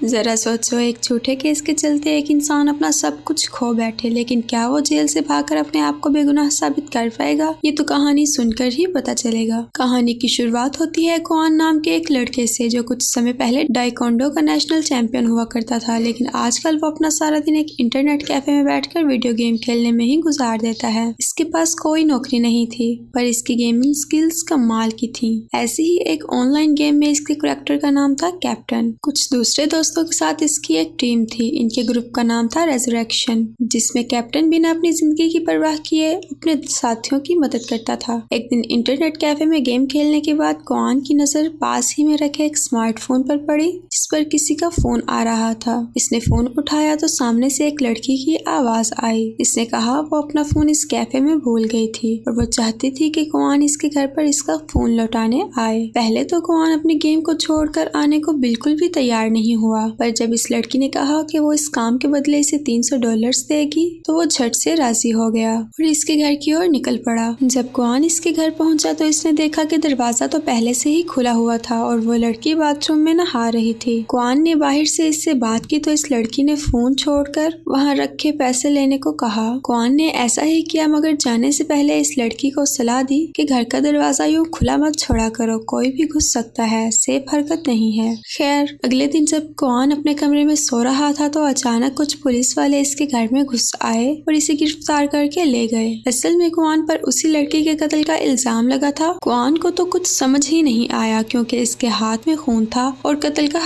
जरा सोचो, एक झूठे केस के चलते एक इंसान अपना सब कुछ खो बैठे, लेकिन क्या वो जेल से भागकर अपने आप को बेगुनाह साबित कर पाएगा? ये तो कहानी सुनकर ही पता चलेगा। कहानी की शुरुआत होती है क्वान नाम के एक लड़के से, जो कुछ समय पहले टाइकोंडो का नेशनल चैंपियन हुआ करता था, लेकिन आजकल वो अपना सारा दिन एक इंटरनेट कैफे में बैठकर वीडियो गेम खेलने में ही गुजार देता है। इसके पास कोई नौकरी नहीं थी, पर इसकी गेमिंग स्किल्स कमाल की थी। ऐसे ही एक ऑनलाइन गेम में इसके कैरेक्टर का नाम था कैप्टन। कुछ दूसरे दोस्तों के साथ इसकी एक टीम थी। इनके ग्रुप का नाम था रेजरेक्शन, जिसमें कैप्टन बिना अपनी जिंदगी की परवाह किए अपने साथियों की मदद करता था। एक दिन इंटरनेट कैफे में गेम खेलने के बाद क्वान की नजर पास ही में रखे एक स्मार्टफोन पर पड़ी, जिस पर किसी का फोन आ रहा था। इसने फोन उठाया तो सामने से एक लड़की की आवाज आई। इसने कहा वो अपना फोन इस कैफे में भूल गई थी और वो चाहती थी कि क्वान इसके घर पर इसका फोन लौटाने आए। पहले तो क्वान अपने गेम को छोड़कर आने को बिल्कुल भी तैयार नहीं हुआ, पर जब इस लड़की ने कहा कि वो इस काम के बदले इसे $300 देगी, तो वो झट से राजी हो गया और इसके घर की ओर निकल पड़ा। जब क्वान इसके घर पहुंचा तो इसने देखा कि दरवाजा तो पहले से ही खुला हुआ था और वो लड़की बाथरूम में नहा रही थी। क्वान ने बाहर से इससे बात की तो इस लड़की ने फोन छोड़कर वहां रखे पैसे लेने को कहा। क्वान ने ऐसा ही किया, मगर जाने से पहले इस लड़की को सलाह दी कि घर का दरवाजा यूं खुला मत छोड़ा करो, कोई भी घुस सकता है, सेफ हरकत नहीं है। खैर, अगले दिन जब क्वान अपने कमरे में सो रहा था तो अचानक कुछ पुलिस वाले इसके घर में घुस आए और इसे गिरफ्तार करके ले गए। असल में क्वान पर उसी लड़की के कत्ल का इल्जाम लगा था। क्वान को तो कुछ समझ ही नहीं आया, क्योंकि इसके हाथ में खून था और कत्ल का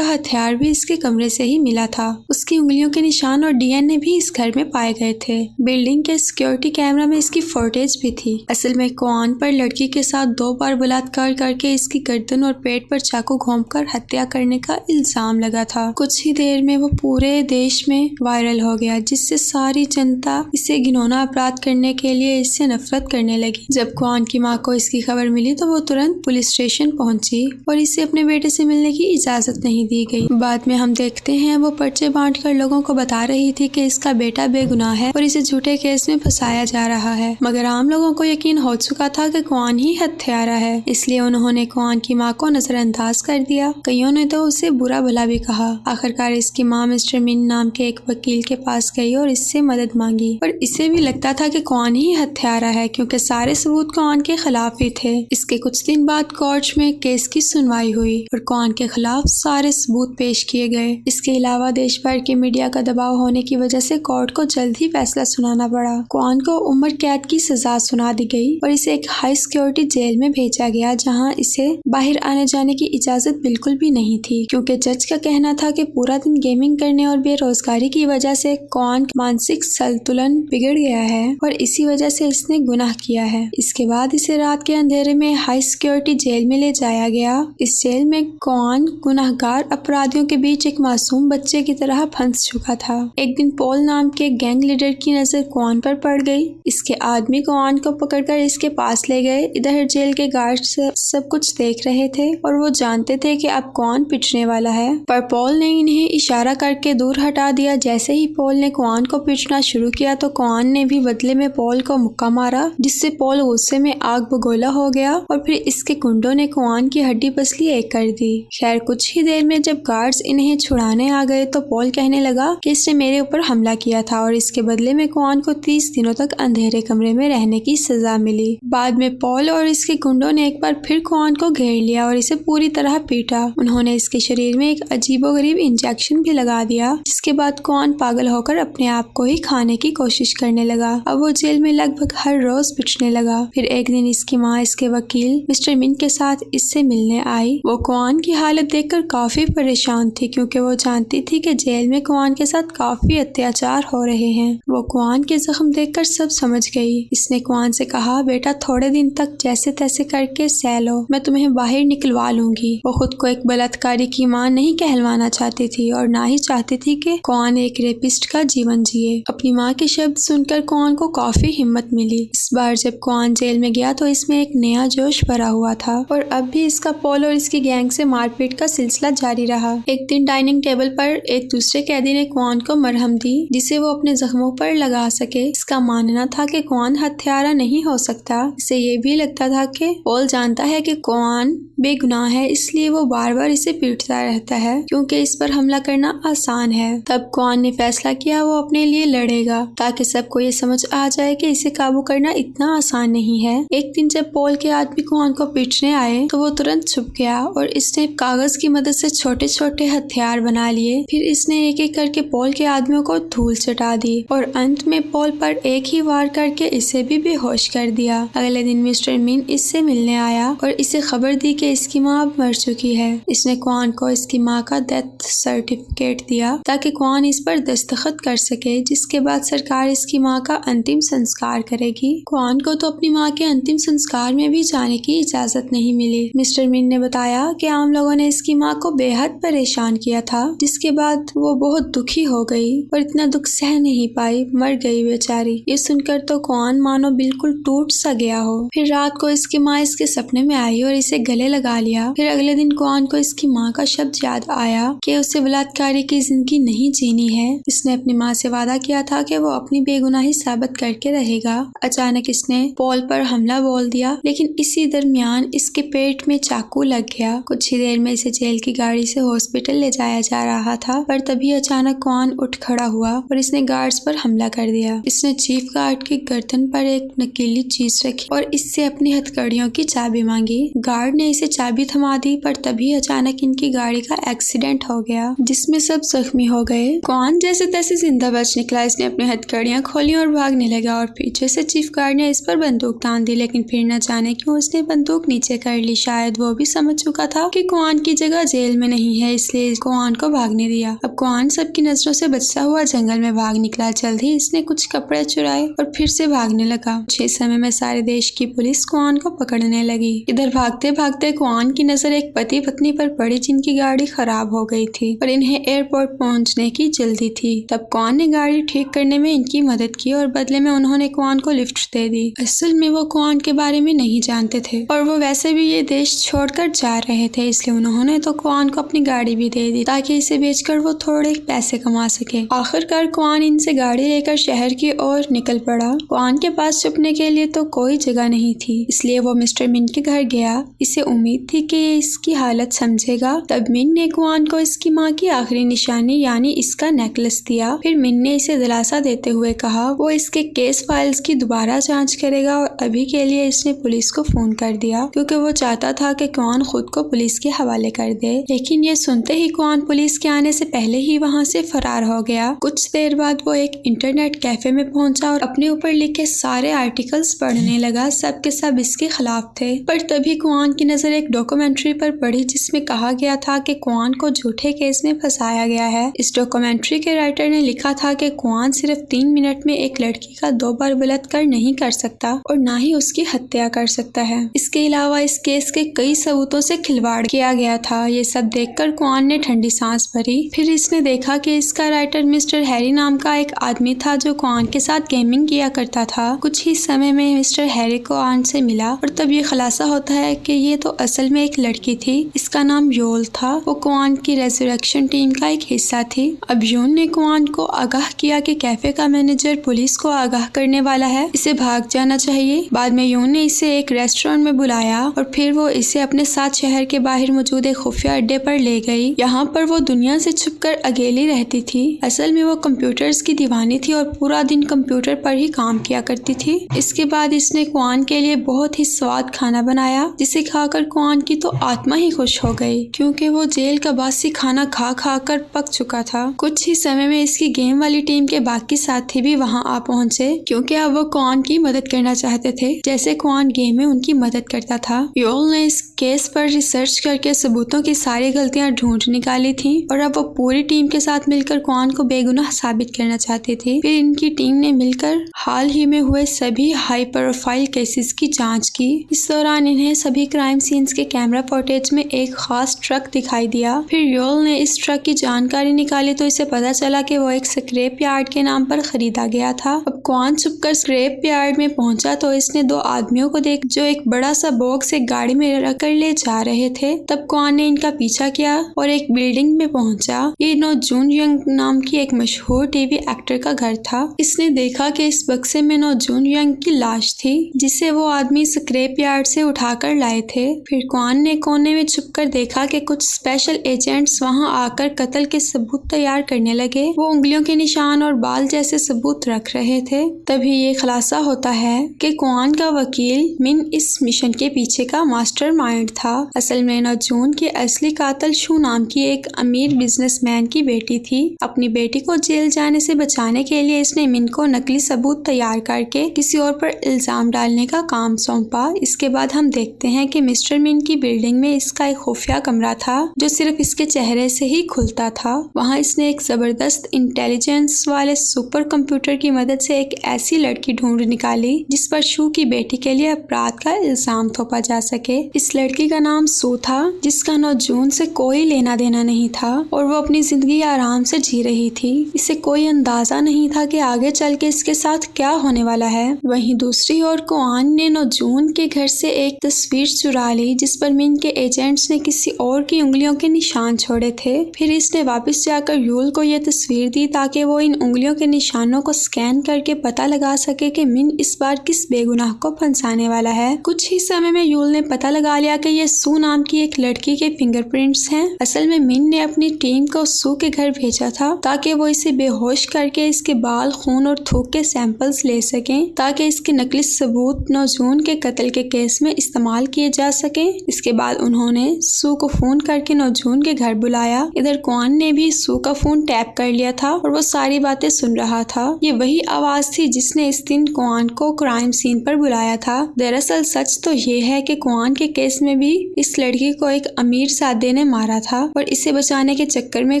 हथियार भी इसके कमरे से ही मिला था। उसकी उंगलियों के निशान और डीएनए भी इस घर में पाए गए थे। बिल्डिंग के सिक्योरिटी कैमरा में इसकी फुटेज भी थी। असल में क्वान पर लड़की के साथ 2 बार बलात्कार करके इसकी गर्दन और पेट पर चाकू घोंपकर हत्या करने का इल्जाम लगा था। कुछ ही देर में वो पूरे देश में वायरल हो गया, जिससे सारी जनता इसे घिनौना अपराध करने के लिए इससे नफरत करने लगी। जब क्वान की माँ को इसकी खबर मिली तो वो तुरंत पुलिस स्टेशन पहुंची और इसे अपने बेटे से मिलने की इजाजत नहीं दी गई। बाद में हम देखते हैं वो पर्चे बांटकर लोगों को बता रही थी कि इसका बेटा बेगुनाह है और इसे झूठे केस में फंसाया जा रहा है, मगर आम लोगों को यकीन हो चुका था कि क्वान ही हत्यारा है, इसलिए उन्होंने क्वान की माँ को नजरअंदाज कर दिया। कईयों ने तो उसे बुरा भला भी कहा। आखिरकार इसकी माँ मिस्टर मिन नाम के एक वकील के पास गई और इससे मदद मांगी, पर इसे भी लगता था कि क्वान ही हत्यारा है, क्योंकि सारे सबूत क्वान के खिलाफ ही थे। इसके कुछ दिन बाद कोर्ट में केस की सुनवाई हुई और क्वान के खिलाफ सारे सबूत पेश किए गए। इसके अलावा देश भर के मीडिया का दबाव होने की वजह से कोर्ट को जल्द ही फैसला सुनाना पड़ा। क्वान को उम्र कैद की सजा सुना दी गई और इसे एक हाई सिक्योरिटी जेल में भेजा गया, जहां इसे बाहर आने जाने की इजाजत बिल्कुल भी नहीं थी, क्योंकि जज का कहना था कि पूरा दिन गेमिंग करने और बेरोजगारी की वजह से क्वान मानसिक संतुलन बिगड़ गया है और इसी वजह से इसने गुनाह किया है। इसके बाद इसे रात के अंधेरे में हाई सिक्योरिटी जेल में ले जाया गया। इस जेल में क्वान गुनाहगार अपराधियों के बीच एक मासूम बच्चे की तरह फंस चुका था। एक दिन पॉल नाम के गैंग लीडर की नजर क्वान पर पड़ गई। इसके आदमी क्वान को पकड़कर इसके पास ले गए। इधर जेल के गार्ड सब कुछ देख रहे थे और वो जानते थे कि अब क्वान पिटने वाला है, पर पॉल ने इन्हें इशारा करके दूर हटा दिया। जैसे ही पॉल ने क्वान को पीटना शुरू किया तो क्वान ने भी बदले में पॉल को मुक्का मारा, जिससे पॉल गुस्से में आग बगोला हो गया और फिर इसके गुंडों ने क्वान की हड्डी पसली एक कर दी। खैर, कुछ ही देर में जब गार्ड्स इन्हें छुड़ाने आ गए तो पॉल कहने लगा कि इसने मेरे ऊपर हमला किया था और इसके बदले में क्वान को 30 दिनों तक अंधेरे कमरे में रहने की सजा मिली। बाद में पॉल और इसके गुंडों ने एक बार फिर क्वान को घेर लिया और इसे पूरी तरह पीटा। उन्होंने इसके शरीर में एक अजीबोगरीब इंजेक्शन भी लगा दिया, जिसके बाद क्वान पागल होकर अपने आप को ही खाने की कोशिश करने लगा। अब वो जेल में लगभग हर रोज पिटने लगा। फिर एक दिन इसकी माँ इसके वकील मिस्टर मिन के साथ इससे मिलने आई। वो क्वान की हालत देखकर काफी परेशान थी, क्योंकि वो जानती थी कि जेल में क्वान के साथ काफी अत्याचार हो रहे हैं। वो क्वान के जख्म देखकर सब समझ गई। इसने क्वान से कहा, बेटा थोड़े दिन तक जैसे तैसे करके सह लो, मैं तुम्हें बाहर निकलवा लूंगी। वो खुद को एक बलात्कारी की माँ नहीं कहलवाना चाहती थी और ना ही चाहती थी कि क्वान एक रेपिस्ट का जीवन जिए। अपनी माँ के शब्द सुनकर क्वान को काफी हिम्मत मिली। इस बार जब क्वान जेल में गया तो इसमें एक नया जोश भरा हुआ था और अब भी इसका पॉल और इसकी गैंग से मारपीट का सिलसिला जारी रहा। एक दिन डाइनिंग टेबल पर एक दूसरे कैदी ने क्वान को मरहम दी, जिसे वो अपने जख्मों पर लगा सके। इसका मानना था कि क्वान हत्यारा नहीं हो सकता। इसे ये भी लगता था कि पॉल जानता है कि क्वान बेगुनाह है, इसलिए वो बार बार इसे पीटता पिटता रहता है क्योंकि इस पर हमला करना आसान है। तब क्वान ने फैसला किया वो अपने लिए लड़ेगा ताकि सबको ये समझ आ जाए कि इसे काबू करना इतना आसान नहीं है। एक दिन जब पॉल के आदमी क्वान को पीटने आए तो वो तुरंत छुप गया और इसने कागज की मदद से छोटे छोटे हथियार बना लिए। फिर इसने एक एक करके पॉल के आदमियों को धूल चटा दी और अंत में पॉल पर एक ही वार करके इसे भी बेहोश कर दिया। अगले दिन मिस्टर मिन इससे मिलने आया और इसे खबर दी कि इसकी माँ अब मर चुकी है। इसने क्वान को इसकी माँ का डेथ सर्टिफिकेट दिया ताकि क्वान इस पर दस्तखत कर सके, जिसके बाद सरकार इसकी माँ का अंतिम संस्कार करेगी। क्वान को तो अपनी माँ के अंतिम संस्कार में भी जाने की इजाजत नहीं मिली। मिस्टर मिन ने बताया कि आम लोगों ने इसकी माँ को बेहद परेशान किया था, जिसके बाद वो बहुत दुखी हो गई और इतना दुख सह नहीं पाई, मर गई बेचारी। ये सुनकर तो क्वान मानो बिल्कुल टूट सा गया हो। फिर रात को इसकी माँ इसके सपने में आई और इसे गले लगा लिया। फिर अगले दिन क्वान को इसकी माँ का शब्द याद आया कि उसे बलात्कारी की जिंदगी नहीं जीनी है। इसने अपनी माँ से वादा किया था कि वो अपनी बेगुनाही साबित करके रहेगा। अचानक इसने पॉल पर हमला बोल दिया, लेकिन इसी दरमियान इसके पेट में चाकू लग गया। कुछ ही देर में इसे जेल की गाड़ी से हॉस्पिटल ले जाया जा रहा था, पर तभी अचानक क्वान उठ खड़ा हुआ और इसने गार्ड्स पर हमला कर दिया। इसने चीफ गार्ड की गर्दन पर एक नकीली चीज रखी और इससे अपनी हथकड़ियों की चाबी मांगी। गार्ड ने इसे चाबी थमा दी, पर तभी अचानक इनकी गाड़ी का एक्सीडेंट हो गया जिसमें सब जख्मी हो गए। क्वान जैसे तैसे जिंदा बच निकला। इसने अपनी हथकड़ियां खोली और भागने लगा और पीछे से चीफ गार्ड ने इस पर बंदूक तान दी, लेकिन फिर न जाने क्यों उसने बंदूक नीचे कर ली। शायद वो भी समझ चुका था कि क्वान की जगह जेल में नहीं है, इसलिए क्वान को भागने दिया। अब क्वान सबकी नजरों से बचता हुआ जंगल में भाग निकला। जल्द ही इसने कुछ कपड़े चुराए और फिर से भागने लगा। कुछ समय में सारे देश की पुलिस क्वान को पकड़ने लगी। इधर भागते भागते क्वान की नजर एक पति पत्नी पर पड़ी जिनकी गाड़ी खराब हो गई थी और इन्हें एयरपोर्ट पहुंचने की जल्दी थी। तब क्वान ने गाड़ी ठीक करने में इनकी मदद की और बदले में उन्होंने क्वान को लिफ्ट दे दी। असल में वो क्वान के बारे में नहीं जानते थे और वो वैसे भी ये देश छोड़कर जा रहे थे, इसलिए उन्होंने तो क्वान को अपनी गाड़ी भी दे दी ताकि इसे बेचकर वो थोड़े पैसे कमा सके। आखिरकार क्वान इनसे गाड़ी लेकर शहर की ओर निकल पड़ा। क्वान के पास छुपने के लिए तो कोई जगह नहीं थी, इसलिए वो मिस्टर मिन के घर गया। इसे उम्मीद थी कि ये इसकी हालत समझेगा। तब मिन ने क्वान को इसकी माँ की आखिरी निशानी यानी इसका नेकलेस दिया। फिर मिन ने इसे दिलासा देते हुए कहा वो इसके केस फाइल्स की दोबारा जांच करेगा और अभी के लिए इसने पुलिस को फोन कर दिया क्योंकि वो चाहता था कि क्वान खुद को पुलिस के हवाले कर दे। लेकिन ये सुनते ही क्वान पुलिस के आने से पहले ही वहाँ से फरार हो गया। कुछ देर बाद वो एक इंटरनेट कैफे में पहुंचा और अपने ऊपर लिखे सारे आर्टिकल्स पढ़ने लगा। सब के सब इसके खिलाफ थे। पर तभी क्वान की नजर एक डॉक्यूमेंट्री पर पड़ी जिसमें कहा गया था कि क्वान को झूठे केस में फंसाया गया है। इस डॉक्यूमेंट्री के राइटर ने लिखा था कि क्वान सिर्फ 3 मिनट में एक लड़की का 2 बार बलात्कार नहीं कर सकता और ना ही उसकी हत्या कर सकता है। इसके अलावा इस केस के कई सबूतों से खिलवाड़ किया गया था। ये सब देखकर क्वान ने ठंडी सांस भरी। फिर इसने देखा कि इसका राइटर मिस्टर हैरी नाम का एक आदमी था जो क्वान के साथ गेमिंग किया करता था। कुछ ही समय में मिस्टर हैरी को क्वान से मिला और तब ये खुलासा होता है कि ये तो असल में एक लड़की थी। इसका नाम योल था। वो क्वान की रेजरेक्शन टीम का एक हिस्सा थी। अब योन ने क्वान को आगाह किया कि कैफे का मैनेजर पुलिस को आगाह करने वाला है, इसे भाग जाना चाहिए। बाद में योन ने इसे एक रेस्टोरेंट में बुलाया और फिर वो इसे अपने साथ शहर के बाहर मौजूद एक खुफिया अड्डे पर ले गई। यहाँ पर वो दुनिया से छुपकर अकेली रहती थी। असल में वो कंप्यूटर्स की दीवानी थी और पूरा दिन कंप्यूटर पर ही काम किया करती थी। इसके बाद इसने क्वान के लिए बहुत ही स्वाद खाना बनाया जिसे खाकर क्वान की तो आत्मा ही खुश हो गई क्योंकि वो जेल का बासी खाना खा खा कर पक चुका था। कुछ ही समय में इसकी गेम वाली टीम के बाकी साथी भी वहाँ आ पहुँचे क्योंकि अब वो क्वान की मदद करना चाहते थे जैसे क्वान गेम में उनकी मदद करता था। योल ने इस केस पर रिसर्च करके सबूतों की सारी गलतियां ढूंढ निकाली थी और अब वो पूरी टीम के साथ मिलकर क्वान को बेगुनाह साबित करना चाहते थे। फिर इनकी टीम ने मिलकर हाल ही में हुए सभी हाई प्रोफाइल केसेस की जांच की। इस दौरान इन्हें सभी क्राइम सीन्स के कैमरा फुटेज में एक खास ट्रक दिखाई दिया। फिर योल ने इस ट्रक की जानकारी निकाली तो इसे पता चला कि वो एक स्क्रैप यार्ड के नाम पर खरीदा गया था। अब क्वान छुपकर स्क्रैप यार्ड में पहुंचा तो इसने 2 आदमियों को देख जो एक बड़ा सा बॉक्स एक गाड़ी में रख कर ले जा रहे थे। तब क्वान ने इनका पीछा किया और एक बिल्डिंग में पहुंचा। ये नो जून यंग नाम की एक मशहूर टीवी एक्टर का घर था। इसने देखा कि इस बक्से में नो जून यंग की लाश थी जिसे वो आदमी स्क्रैप यार्ड से उठाकर लाए थे। फिर क्वान ने कोने में छुपकर देखा कि के कुछ स्पेशल एजेंट्स वहां आकर कत्ल के सबूत तैयार करने लगे। वो उंगलियों के निशान और बाल जैसे सबूत रख रहे थे। तभी ये खुलासा होता है कि क्वान का वकील मिन इस मिशन के पीछे का मास्टरमाइंड था। असल में नौजून की असली कातिल शू नाम की एक अमीर बिजनेसमैन की बेटी थी। अपनी बेटी को जेल जाने से बचाने के लिए इसने मिन को नकली सबूत तैयार करके किसी और पर इल्जाम डालने का काम सौंपा। इसके बाद हम देखते हैं कि मिस्टर मिन की बिल्डिंग में इसका एक खुफिया कमरा था जो सिर्फ इसके चेहरे से ही खुलता था। वहाँ इसने एक जबरदस्त इंटेलिजेंस वाले सुपर कंप्यूटर की मदद से एक ऐसी लड़की ढूंढ निकाली जिस पर शू की बेटी के लिए अपराध का इल्जाम थोपा जा सके। इस लड़की का नाम सू था, जिसका नौजून से कोई लेना देना नहीं था और वो अपनी जिंदगी आराम से जी रही थी। इसे कोई अंदाजा नहीं था कि आगे चल के इसके साथ क्या होने वाला है। वहीं दूसरी ओर क्वान ने नौजून के घर से एक तस्वीर चुरा ली जिस पर मिन के एजेंट्स ने किसी और की उंगलियों के निशान छोड़े थे। फिर इसने वापस जाकर यूल को यह तस्वीर दी ताकि वो इन उंगलियों के निशानों को स्कैन करके पता लगा सके कि मिन इस बार किस बेगुनाह को फंसाने वाला है। कुछ ही समय में यूल ने पता लगा लिया कि ये सू नाम की एक लड़की के फिंगरप्रिंट्स हैं। असल में मिन ने अपनी टीम को सू के घर भेजा था ताकि वो इसे बेहोश करके इसके बाल, खून और थूक के सैंपल्स ले सकें ताकि इसके नकली सबूत नौजून के कत्ल के केस में इस्तेमाल किए जा सके। इसके बाद उन्होंने सू को फोन करके नौजून के घर बुलाया। इधर क्वान ने भी सू का फोन टैप कर लिया था और वो सारी बातें सुन रहा था। ये वही आवाज थी जिसने इस दिन क्वान को क्राइम सीन पर बुलाया था। दरअसल सच तो ये है कि क्वान के केस में भी इस लड़की को एक अमीर सादे ने मारा था और इसे बचाने के चक्कर में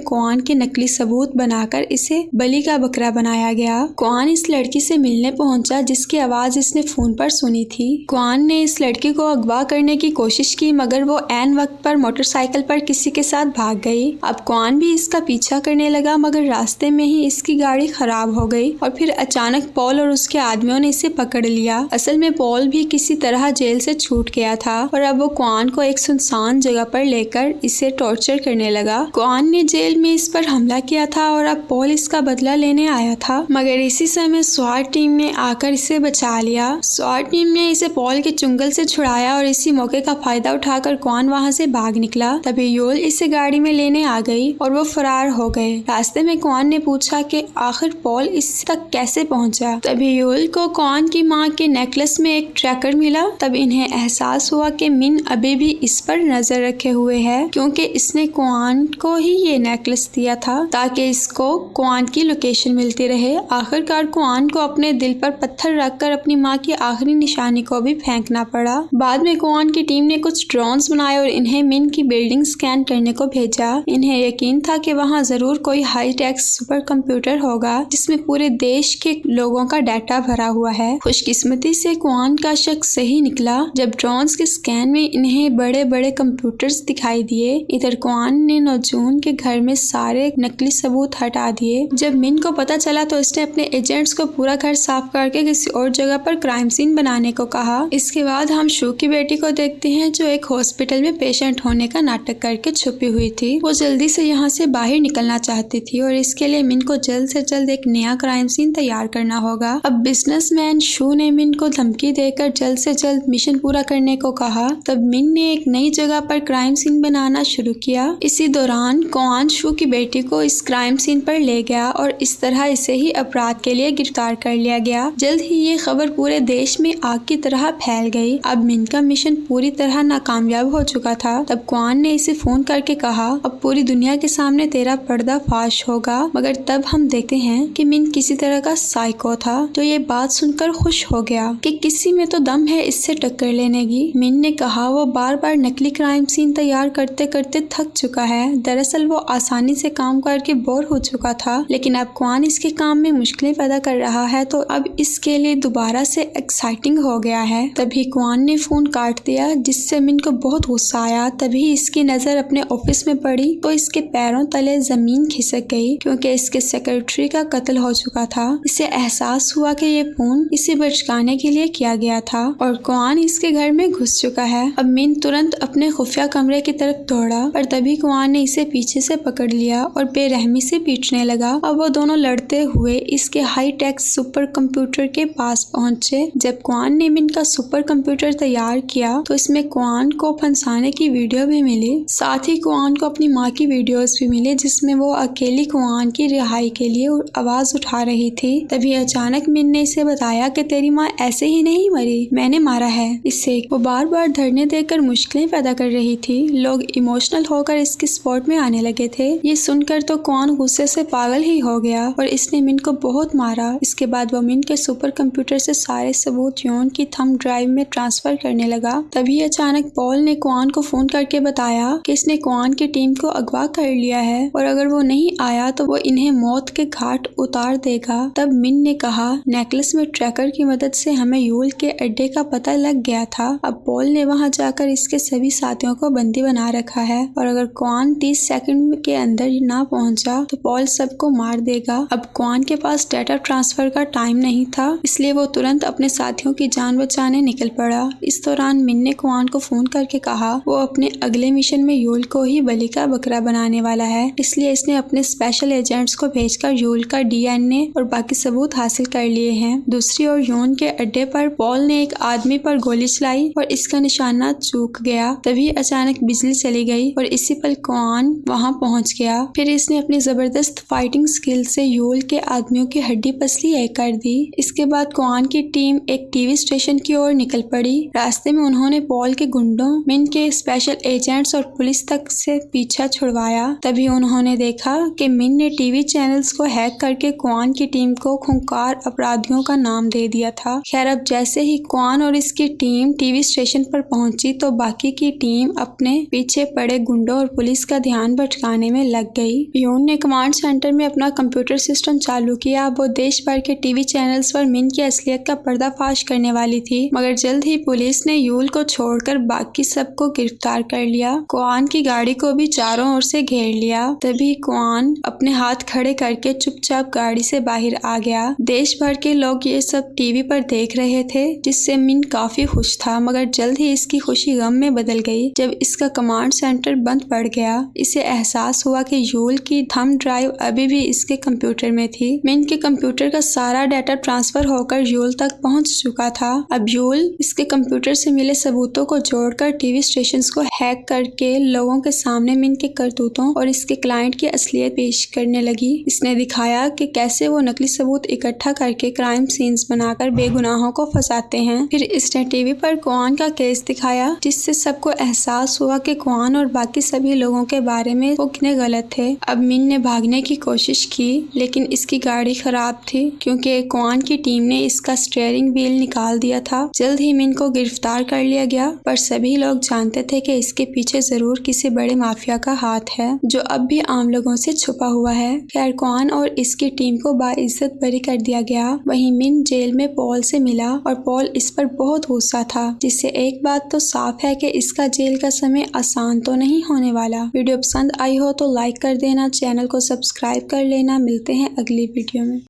क्वान के नकली सबूत बनाकर इसे बलि का बकरा बनाया गया। क्वान इस लड़की से मिलने पहुंचा जिसकी आवाज इसने फोन पर सुनी थी। क्वान ने इस लड़की को अगवा करने की कोशिश की मगर वो ऐन वक्त पर मोटरसाइकिल पर किसी के साथ भाग गई। अब क्वान भी इसका पीछा करने लगा मगर रास्ते में ही इसकी गाड़ी खराब हो गई और फिर अचानक पॉल और उसके आदमियों ने इसे पकड़ लिया। असल में पॉल भी किसी तरह जेल से छूट गया था और अब वो क्वान को एक सुनसान जगह पर लेकर इसे टॉर्चर करने लगा। क्वान ने जेल में इस पर हमला किया था और अब पॉल इसका बदला लेने आया था मगर इसी समय स्वाट टीम ने आकर इसे बचा लिया। स्वाट टीम ने इसे पॉल के चुंगल से छुड़ाया और इसी मौके का फायदा उठाकर क्वान वहाँ से भाग निकला। तभी यूल इसे गाड़ी में लेने आ गई और वो फरार हो गए। रास्ते में क्वान ने पूछा कि आखिर पॉल इस तक कैसे पहुंचा। तभी यूल को क्वान की माँ के नेकलेस में एक ट्रैकर मिला। तब इन्हें एहसास हुआ कि मिन अभी भी इस पर नजर रखे हुए है क्योंकि इसने क्वान को ही ये नेकलेस दिया था ताकि इसको क्वान की लोकेशन मिलती रहे। आखिरकार क्वान को अपने दिल पर पत्थर रखकर अपनी माँ की आखिरी निशानी को भी फेंकना पड़ा। बाद में क्वान की टीम ने कुछ ड्रोन्स बनाए और इन्हें मिन की बिल्डिंग स्कैन करने को भेजा। इन्हें यकीन था कि वहाँ जरूर कोई हाई टेक सुपर कंप्यूटर होगा जिसमें पूरे देश के लोगों का डाटा भरा हुआ है। खुशकिस्मती से क्वान का शक सही निकला जब ड्रोन्स के स्कैन में इन्हें बड़े बड़े कंप्यूटर्स दिखाई दिए। इधर क्वान ने नौजून के घर में सारे नकली सबूत हटा दिए। जब मिन को पता चला तो इसने अपने एजेंट्स को पूरा घर साफ करके किसी और जगह पर क्राइम सीन बनाने को कहा। इसके बाद हम शू की बेटी को देखते हैं जो एक हॉस्पिटल में पेशेंट होने का नाटक करके छुपी हुई थी। वो जल्दी से यहाँ से बाहर निकलना चाहती थी और इसके लिए मिन को जल्द से जल्द एक नया क्राइम सीन तैयार करना होगा। अब बिजनेसमैन शू ने मिन को धमकी देकर जल्द से जल्द मिशन पूरा करने को कहा। तब मिन ने एक नई जगह पर क्राइम सीन बनाना शुरू किया। इसी दौरान क्वान शू की बेटी को इस क्राइम सीन पर ले गया और इस तरह इसे ही अपराध के लिए गिरफ्तार कर लिया गया। जल्द ही ये खबर पूरे देश में आग की तरह फैल गई। अब मिन का मिशन पूरी तरह नाकामयाब हो चुका था। तब क्वान ने इसे फोन करके कहा अब पूरी दुनिया के सामने तेरा पर्दाफाश होगा। मगर तब हम देखते हैं कि मिन किसी तरह का साइको था जो ये बात सुनकर खुश हो गया कि किसी में तो दम है इससे टक्कर लेने की। मिन ने कहा वो बार बार नकली क्राइम सीन तैयार करते करते थक चुका है। दरअसल वो आसानी से काम करके बोर हो चुका था लेकिन अब क्वान इसके काम में मुश्किलें पैदा कर रहा है तो अब इसके लिए दोबारा से एक्साइटिंग हो गया है। तभी क्वान ने फोन काट दिया जिससे मिन को बहुत गुस्सा आया। तभी इसकी नजर अपने ऑफिस में पड़ी तो इसके पैरों तले जमीन खिसक गई क्योंकि इसके सेक्रेटरी का कत्ल हो चुका था। इसे एहसास हुआ कि ये फोन इसे भड़काने के लिए किया गया था और क्वान इसके घर में घुस चुका है। अब मिन तुरंत अपने खुफिया कमरे की तरफ दौड़ा पर तभी क्वान ने इसे पीछे से पकड़ लिया और बेरहमी से पीटने लगा। अब वो दोनों लड़ते हुए इसके हाई टेक सुपर कंप्यूटर के पास पहुंचे। जब क्वान ने मिन का सुपर कंप्यूटर तैयार किया तो इसमें क्वान को फंसाने की वीडियो भी मिली। साथ ही क्वान को अपनी माँ की वीडियोस भी मिले जिसमें वो अकेली क्वान की रिहाई के लिए आवाज उठा रही थी। तभी अचानक मिन ने इसे बताया कि तेरी माँ ऐसे ही नहीं मरी, मैंने मारा है इसे। वो बार बार धरने देकर मुश्किलें पैदा कर रही थी। लोग इमोशनल होकर इसकी सपोर्ट में आने लगे थे। ये सुनकर तो क्वान गुस्से से पागल ही हो गया और इसने मिन को बहुत मारा। इसके बाद वो मिन के सुपर कंप्यूटर से सारे सबूत योन की थंब ड्राइव में ट्रांसफर करने लगा। तभी अचानक पॉल ने क्वान को फोन करके बताया कि इसने क्वान की टीम को अगवा कर लिया है और अगर वो नहीं आया तो वो इन्हें मौत के घाट उतार देगा। तब मिन ने कहा, नेकलेस में ट्रैकर की मदद से हमें यूल के अड्डे का पता लग गया था। अब पॉल ने वहां जाकर इसके सभी साथियों को बंदी बना रखा है और अगर क्वान 30 सेकंड के अंदर ना पहुंचा तो पॉल सबको मार देगा। अब क्वान के पास डेटा ट्रांसफर का टाइम नहीं था, इसलिए वो तुरंत अपने साथियों की जान बचाने निकल पड़ा। इस दौरान मिन ने क्वान को फोन करके कहा वो अपने अगले मिशन में यूल को ही बलि का बकरा बनाने वाला है, इसलिए इसने अपने स्पेशल एजेंट्स को भेजकर यूल का DNA और बाकी सबूत हासिल कर लिए हैं। दूसरी ओर योन के अड्डे पर पॉल ने एक आदमी पर गोली चलाई और इसका निशाना चूक गया। तभी अचानक बिजली चली गई और इसी पल क्वान वहां पहुंच गया। फिर इसने अपनी जबरदस्त फाइटिंग स्किल से यूल के आदमियों की हड्डी पसली एक कर दी। इसके बाद क्वान की टीम एक टीवी स्टेशन की ओर निकल पड़ी। रास्ते में उन्होंने पॉल के गुंडों, मिन के स्पेशल एजेंट्स और पुलिस तक से पीछा छुड़वाया। तभी उन्होंने देखा कि मिन ने टीवी चैनल्स को हैक करके क्वान की टीम को खूंखार अपराधियों का नाम दे दिया था। खैर अब जैसे ही क्वान और इसकी टीम टीवी स्टेशन पर पहुंची तो बाकी की टीम अपने पीछे पड़े गुंडों और पुलिस का ध्यान भटकाने में लग गई। योन ने कमांड सेंटर में अपना कंप्यूटर सिस्टम चालू किया। वो देश भर के टीवी चैनल्स पर मिन की असलियत का पर्दाफाश करने वाली थी, मगर जल्द ही पुलिस ने यूल को छोड़कर बाकी सबको गिरफ्तार कर लिया। क्वान की गाड़ी को भी चारों ओर से घेर लिया। तभी क्वान अपने हाथ खड़े करके चुपचाप गाड़ी से बाहर आ गया। देश भर के लोग ये सब टीवी पर देख रहे थे जिससे मिन काफी खुश था, मगर जल्द ही इसकी खुशी गम में बदल गई जब इसका कमांड सेंटर बंद पड़ गया। इसे एहसास हुआ कि यूल की थंब ड्राइव अभी भी इसके कंप्यूटर में थी। मिन के कंप्यूटर का सारा डाटा ट्रांसफर होकर यूल तक पहुंच चुका था। अब यूल इसके कंप्यूटर से मिले सबूतों को जोड़कर टीवी स्टेशंस को हैक करके लोगों के सामने मिन के करतूतों और इसके क्लाइंट की असलियत पेश करने लगी। इसने दिखाया कि कैसे वो नकली सबूत इकट्ठा करके क्राइम सीन्स बनाकर बेगुनाहों को फंसाते हैं। फिर इसने टीवी पर क्वान का केस दिखाया जिससे सबको एहसास हुआ कि क्वान और बाकी सभी लोगों के बारे में वो कितने गलत थे। अब मिन ने भागने की कोशिश की लेकिन इसकी गाड़ी खराब थी क्योंकि क्वान की टीम ने इसका स्टीयरिंग व्हील निकाल दिया था। जल्द ही मिन को गिरफ्तार कर लिया गया, पर सभी लोग जानते थे कि इसके पीछे जरूर किसी बड़े माफिया का हाथ है जो अब भी आम लोगों से छुपा हुआ है। खैर क्वान और इसकी टीम को बाइज्जत बरी कर दिया गया। वहीं मिन जेल में पॉल से मिला और पॉल इस पर बहुत गुस्सा था, जिससे एक बात तो साफ है कि इसका जेल का समय आसान तो नहीं होने वाला। वीडियो पसंद आई हो तो लाइक कर देना, चैनल को सब्सक्राइब कर लेना। मिलते हैं अगली वीडियो में।